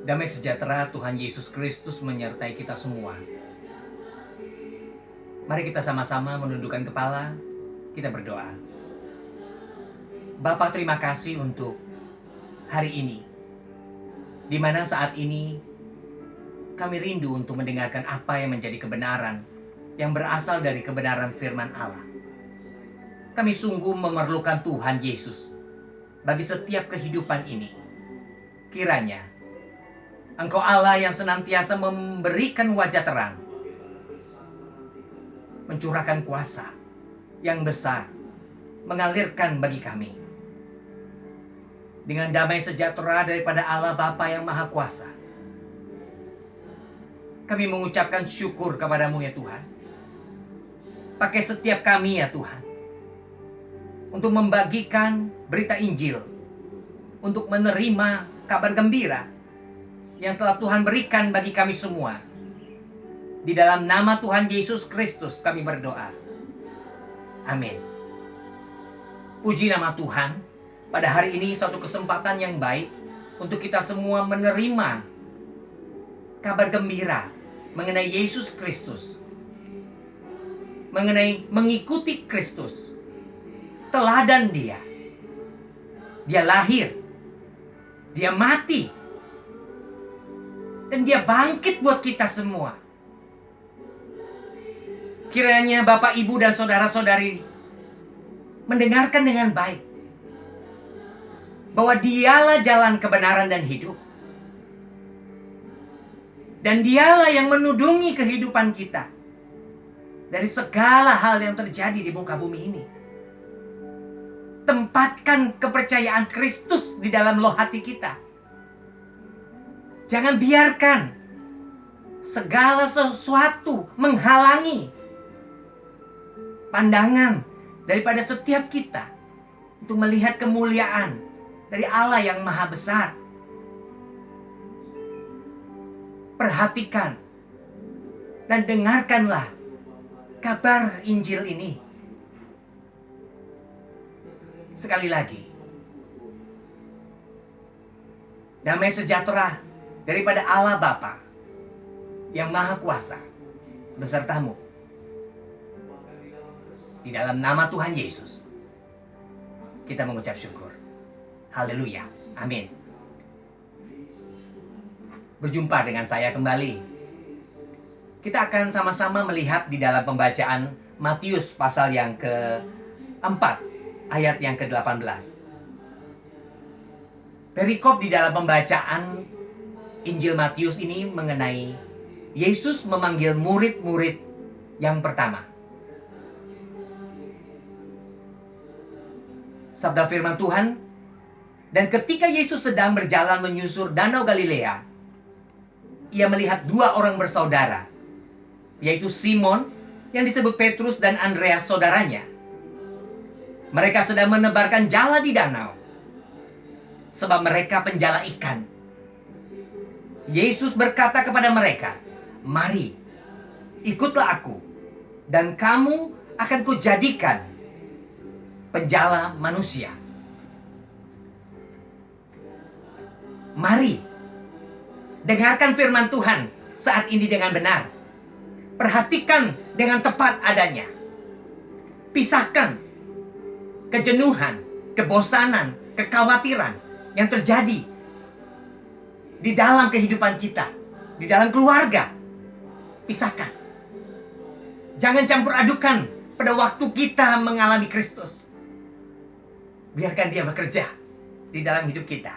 Damai sejahtera Tuhan Yesus Kristus menyertai kita semua. Mari kita sama-sama menundukkan kepala, kita berdoa. Bapa, terima kasih untuk hari ini, di mana saat ini kami rindu untuk mendengarkan apa yang menjadi kebenaran yang berasal dari kebenaran firman Allah. Kami sungguh memerlukan Tuhan Yesus bagi setiap kehidupan ini. Kiranya Engkau Allah yang senantiasa memberikan wajah terang, mencurahkan kuasa yang besar, mengalirkan bagi kami. Dengan damai sejahtera daripada Allah Bapa yang Maha Kuasa, kami mengucapkan syukur kepadamu ya Tuhan. Pakai setiap kami ya Tuhan, untuk membagikan berita Injil, untuk menerima kabar gembira yang telah Tuhan berikan bagi kami semua. Di dalam nama Tuhan Yesus Kristus kami berdoa. Amin. Puji nama Tuhan. Pada hari ini suatu kesempatan yang baik untuk kita semua menerima kabar gembira mengenai Yesus Kristus. Mengenai mengikuti Kristus. Teladan Dia. Dia lahir. Dia mati. Dan Dia bangkit buat kita semua. Kiranya Bapak, Ibu, dan saudara-saudari mendengarkan dengan baik bahwa Dialah jalan kebenaran dan hidup. Dan Dialah yang menudungi kehidupan kita dari segala hal yang terjadi di muka bumi ini. Tempatkan kepercayaan Kristus di dalam loh hati kita. Jangan biarkan segala sesuatu menghalangi pandangan daripada setiap kita untuk melihat kemuliaan dari Allah yang Maha Besar. Perhatikan dan dengarkanlah kabar Injil ini. Sekali lagi, damai sejahtera daripada Allah Bapa yang Maha Kuasa besertamu. Di dalam nama Tuhan Yesus kita mengucap syukur. Haleluya. Amin. Berjumpa dengan saya kembali. Kita akan sama-sama melihat di dalam pembacaan Matius pasal yang ke-4 ayat yang ke-18. Perikop di dalam pembacaan Injil Matius ini mengenai Yesus memanggil murid-murid yang pertama. Sabda firman Tuhan, dan ketika Yesus sedang berjalan menyusur Danau Galilea, Ia melihat dua orang bersaudara, yaitu Simon yang disebut Petrus dan Andreas saudaranya. Mereka sedang menebarkan jala di danau, sebab mereka penjala ikan. Yesus berkata kepada mereka, "Mari, ikutlah aku, dan kamu akan kujadikan penjala manusia." Mari, dengarkan firman Tuhan saat ini dengan benar. Perhatikan dengan tepat adanya. Pisahkan kejenuhan, kebosanan, kekhawatiran yang terjadi di dalam kehidupan kita, di dalam keluarga. Pisahkan. Jangan campur adukan pada waktu kita mengalami Kristus. Biarkan Dia bekerja di dalam hidup kita.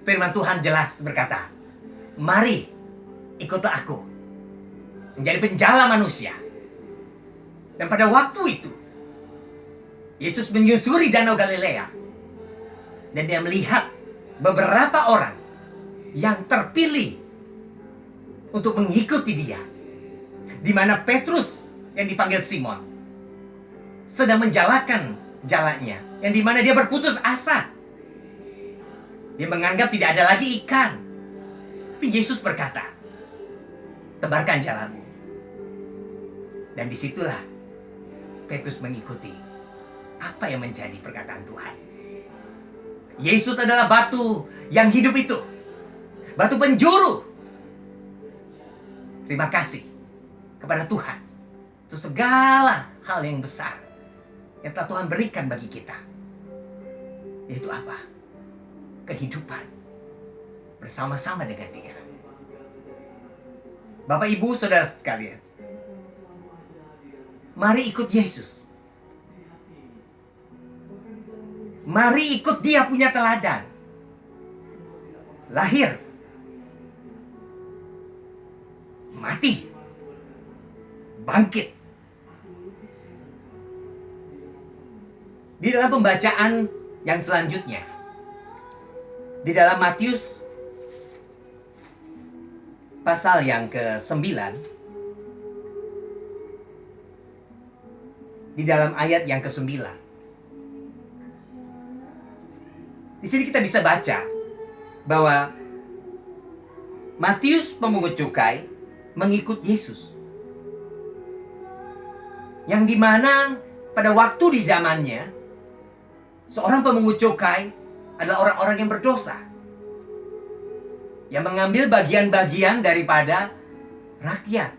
Firman Tuhan jelas berkata, "Mari, ikutlah aku menjadi penjala manusia." Dan pada waktu itu Yesus menyusuri Danau Galilea, dan Dia melihat beberapa orang yang terpilih untuk mengikuti Dia, di mana Petrus yang dipanggil Simon sedang menjalankan jalannya, yang di mana dia berputus asa. Dia menganggap tidak ada lagi ikan. Tapi Yesus berkata, "Tebarkan jalamu." Dan disitulah Petrus mengikuti apa yang menjadi perkataan Tuhan. Yesus adalah batu yang hidup itu. Batu penjuru. Terima kasih kepada Tuhan untuk segala hal yang besar yang telah Tuhan berikan bagi kita. Yaitu apa? Kehidupan bersama-sama dengan Dia. Bapak, Ibu, Saudara sekalian, mari ikut Yesus. Mari ikut Dia punya teladan. Lahir, mati, bangkit. Di dalam pembacaan yang selanjutnya, di dalam Matius pasal yang ke-9, di dalam ayat yang ke-9. Di sini kita bisa baca bahwa Matius pemungut cukai mengikut Yesus. Yang dimana pada waktu di zamannya, seorang pemungut cukai adalah orang-orang yang berdosa, yang mengambil bagian-bagian daripada rakyat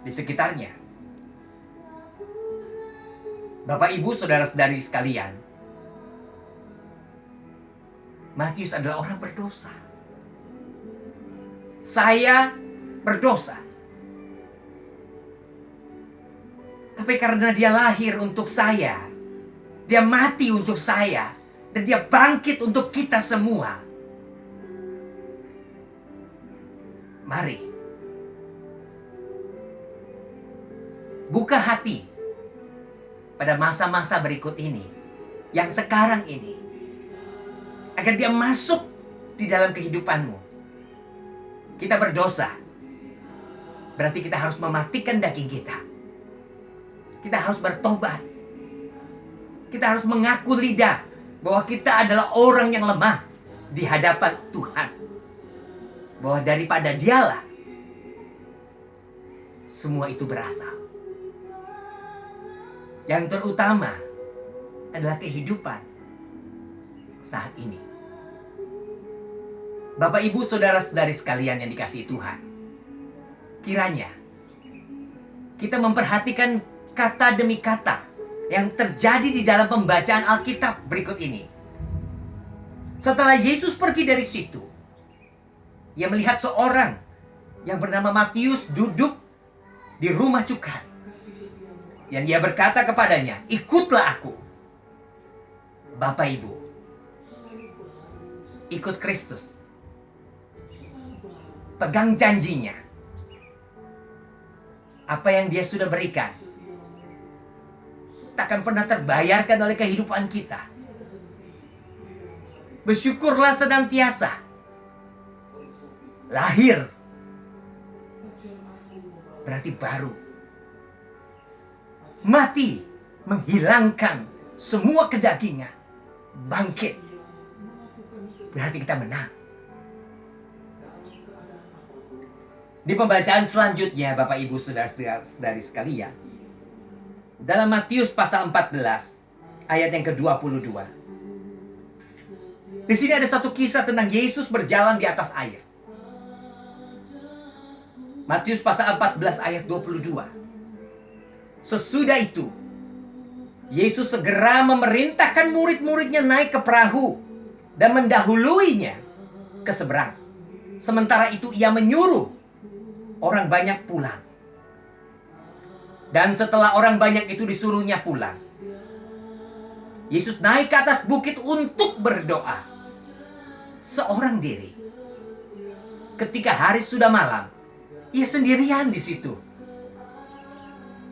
di sekitarnya. Bapak, Ibu, Saudara-saudari sekalian, Matius adalah orang berdosa. Saya berdosa. Tapi karena Dia lahir untuk saya, Dia mati untuk saya, dan Dia bangkit untuk kita semua. Mari buka hati pada masa-masa berikut ini, yang sekarang ini, agar Dia masuk di dalam kehidupanmu. Kita berdosa, berarti kita harus mematikan daging kita. Kita harus bertobat. Kita harus mengaku lidah bahwa kita adalah orang yang lemah di hadapan Tuhan. Bahwa daripada Dialah semua itu berasal. Yang terutama adalah kehidupan saat ini. Bapak, Ibu, Saudara-saudari sekalian yang dikasihi Tuhan, kiranya kita memperhatikan kata demi kata yang terjadi di dalam pembacaan Alkitab berikut ini. Setelah Yesus pergi dari situ, Ia melihat seorang yang bernama Matius duduk di rumah cukai. Dan Ia berkata kepadanya, "Ikutlah aku." Bapak, Ibu, ikut Kristus. Pegang janjinya. Apa yang Dia sudah berikan takkan pernah terbayarkan oleh kehidupan kita. Bersyukurlah senantiasa. Lahir berarti baru. Mati menghilangkan semua kedagingan. Bangkit berarti kita menang. Di pembacaan selanjutnya, Bapak, Ibu, Saudara-saudari sekalian, dalam Matius pasal 14 ayat yang ke-22. Di sini ada satu kisah tentang Yesus berjalan di atas air. Matius pasal 14 ayat 22. Sesudah itu, Yesus segera memerintahkan murid-muridnya naik ke perahu dan mendahuluinya ke seberang. Sementara itu Ia menyuruh orang banyak pulang. Dan setelah orang banyak itu disuruhnya pulang, Yesus naik ke atas bukit untuk berdoa seorang diri. Ketika hari sudah malam, Ia sendirian di situ.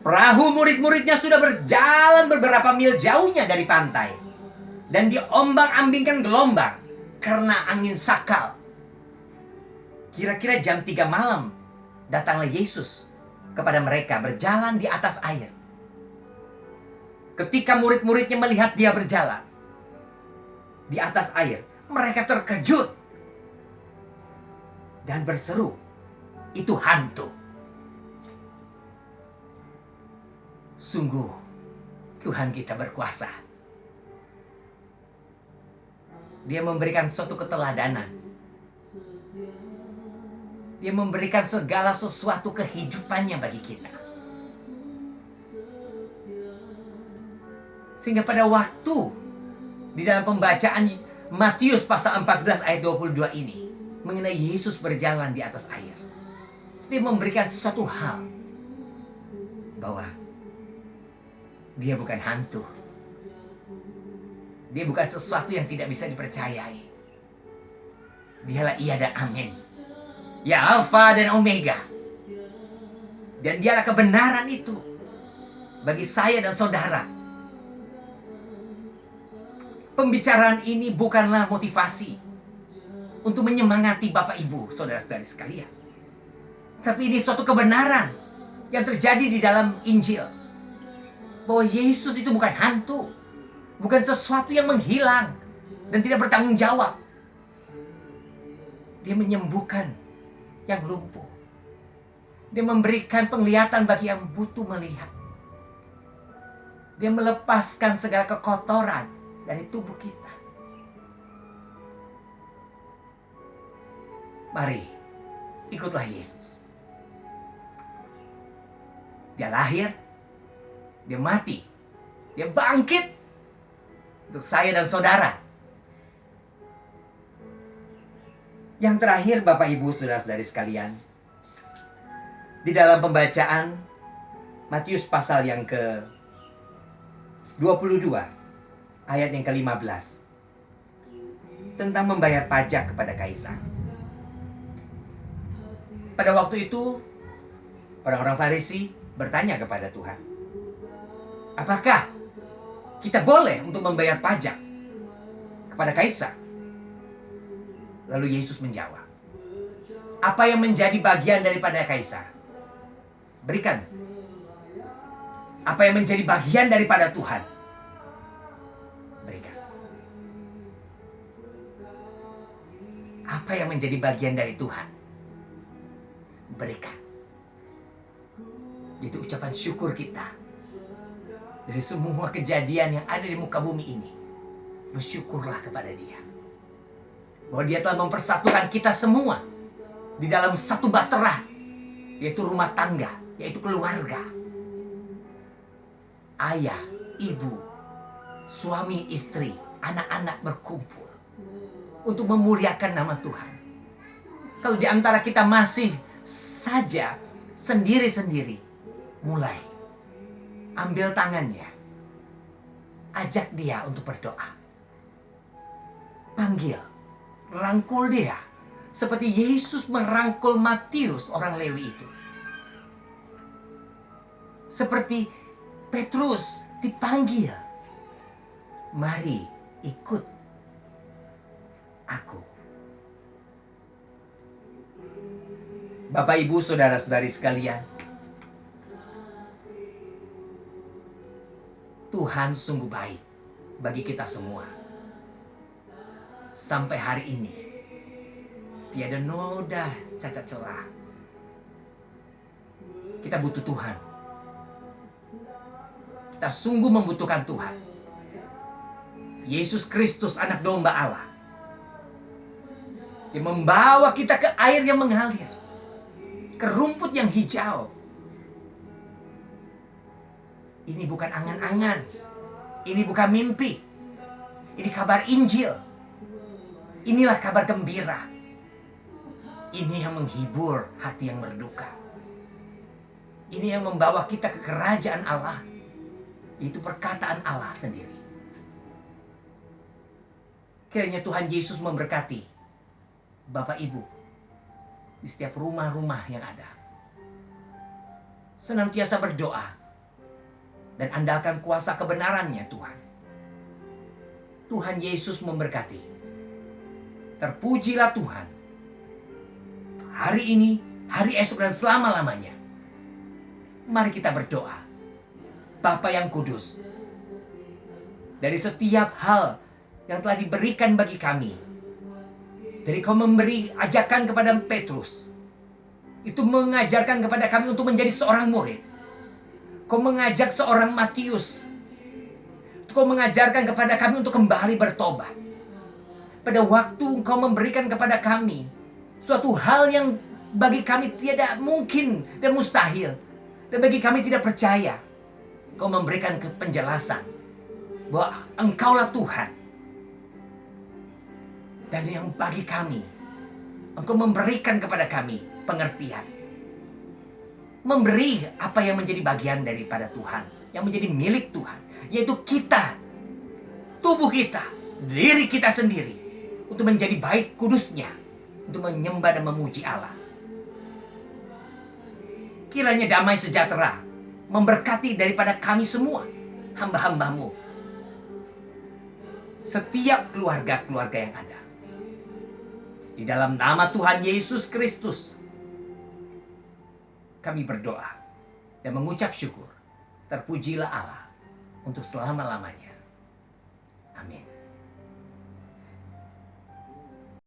Perahu murid-muridnya sudah berjalan beberapa mil jauhnya dari pantai, dan diombang-ambingkan gelombang karena angin sakal. Kira-kira jam 3 malam, datanglah Yesus kepada mereka berjalan di atas air. Ketika murid-muridnya melihat Dia berjalan di atas air, mereka terkejut dan berseru, "Itu hantu." Sungguh Tuhan kita berkuasa. Dia memberikan suatu keteladanan. Dia memberikan segala sesuatu kehidupannya bagi kita. Sehingga pada waktu di dalam pembacaan Matius pasal 14 ayat 22 ini mengenai Yesus berjalan di atas air, dia memberikan sesuatu hal bahwa dia bukan hantu. Dia bukan sesuatu yang tidak bisa dipercayai. Dialah iya dan amin. Ya, Alfa dan Omega. Dan dialah kebenaran itu bagi saya dan saudara. Pembicaraan ini bukanlah motivasi untuk menyemangati Bapak Ibu, saudara-saudari sekalian. Tapi ini suatu kebenaran yang terjadi di dalam Injil. Bahwa Yesus itu bukan hantu. Bukan sesuatu yang menghilang dan tidak bertanggung jawab. Dia menyembuhkan yang lumpuh. Dia memberikan penglihatan bagi yang butuh melihat. Dia melepaskan segala kekotoran dari tubuh kita. Mari, ikutlah Yesus. Dia lahir, dia mati, dia bangkit untuk saya dan saudara. Yang terakhir, Bapak Ibu saudara-saudari sekalian, di dalam pembacaan Matius pasal yang ke-22 ayat yang ke-15 tentang membayar pajak kepada kaisar. Pada waktu itu orang-orang Farisi bertanya kepada Tuhan, apakah kita boleh untuk membayar pajak kepada kaisar? Lalu Yesus menjawab, apa yang menjadi bagian daripada kaisar, berikan. Apa yang menjadi bagian daripada Tuhan, berikan. Apa yang menjadi bagian dari Tuhan, berikan. Itu ucapan syukur kita dari semua kejadian yang ada di muka bumi ini. Bersyukurlah kepada Dia, bahwa Dia telah mempersatukan kita semua di dalam satu bahtera, yaitu rumah tangga, yaitu keluarga. Ayah, ibu, suami, istri, anak-anak berkumpul untuk memuliakan nama Tuhan. Kalau di antara kita masih saja sendiri-sendiri, mulai ambil tangannya, ajak dia untuk berdoa. Panggil, rangkul dia, seperti Yesus merangkul Matius orang Lewi itu. Seperti Petrus dipanggil, mari ikut aku. Bapak, Ibu, saudara-saudari sekalian, Tuhan sungguh baik bagi kita semua. Sampai hari ini tiada noda cacat celah. Kita butuh Tuhan. Kita sungguh membutuhkan Tuhan. Yesus Kristus, anak domba Allah, yang membawa kita ke air yang mengalir, ke rumput yang hijau. Ini bukan angan-angan, ini bukan mimpi, ini kabar Injil. Inilah kabar gembira. Ini yang menghibur hati yang berduka. Ini yang membawa kita ke kerajaan Allah. Itu perkataan Allah sendiri. Kiranya Tuhan Yesus memberkati Bapak Ibu di setiap rumah-rumah yang ada. Senantiasa berdoa dan andalkan kuasa kebenaran-Nya Tuhan. Tuhan Yesus memberkati. Terpujilah Tuhan. Hari ini, hari esok, dan selama-lamanya. Mari kita berdoa. Bapa yang kudus, dari setiap hal yang telah diberikan bagi kami, dari Kau memberi ajakan kepada Petrus, itu mengajarkan kepada kami untuk menjadi seorang murid. Kau mengajak seorang Matius, Kau mengajarkan kepada kami untuk kembali bertobat. pada waktu Engkau memberikan kepada kami suatu hal yang bagi kami tidak mungkin dan mustahil, dan bagi kami tidak percaya, Engkau memberikan penjelasan bahwa Engkaulah Tuhan. Dan yang bagi kami, Engkau memberikan kepada kami pengertian, memberi apa yang menjadi bagian daripada Tuhan, yang menjadi milik Tuhan, yaitu kita, tubuh kita, diri kita sendiri, untuk menjadi bait kudusnya, untuk menyembah dan memuji Allah. Kiranya damai sejahtera memberkati daripada kami semua, hamba-hambamu, setiap keluarga-keluarga yang ada. Di dalam nama Tuhan Yesus Kristus, kami berdoa dan mengucap syukur. Terpujilah Allah untuk selama-lamanya. Amin.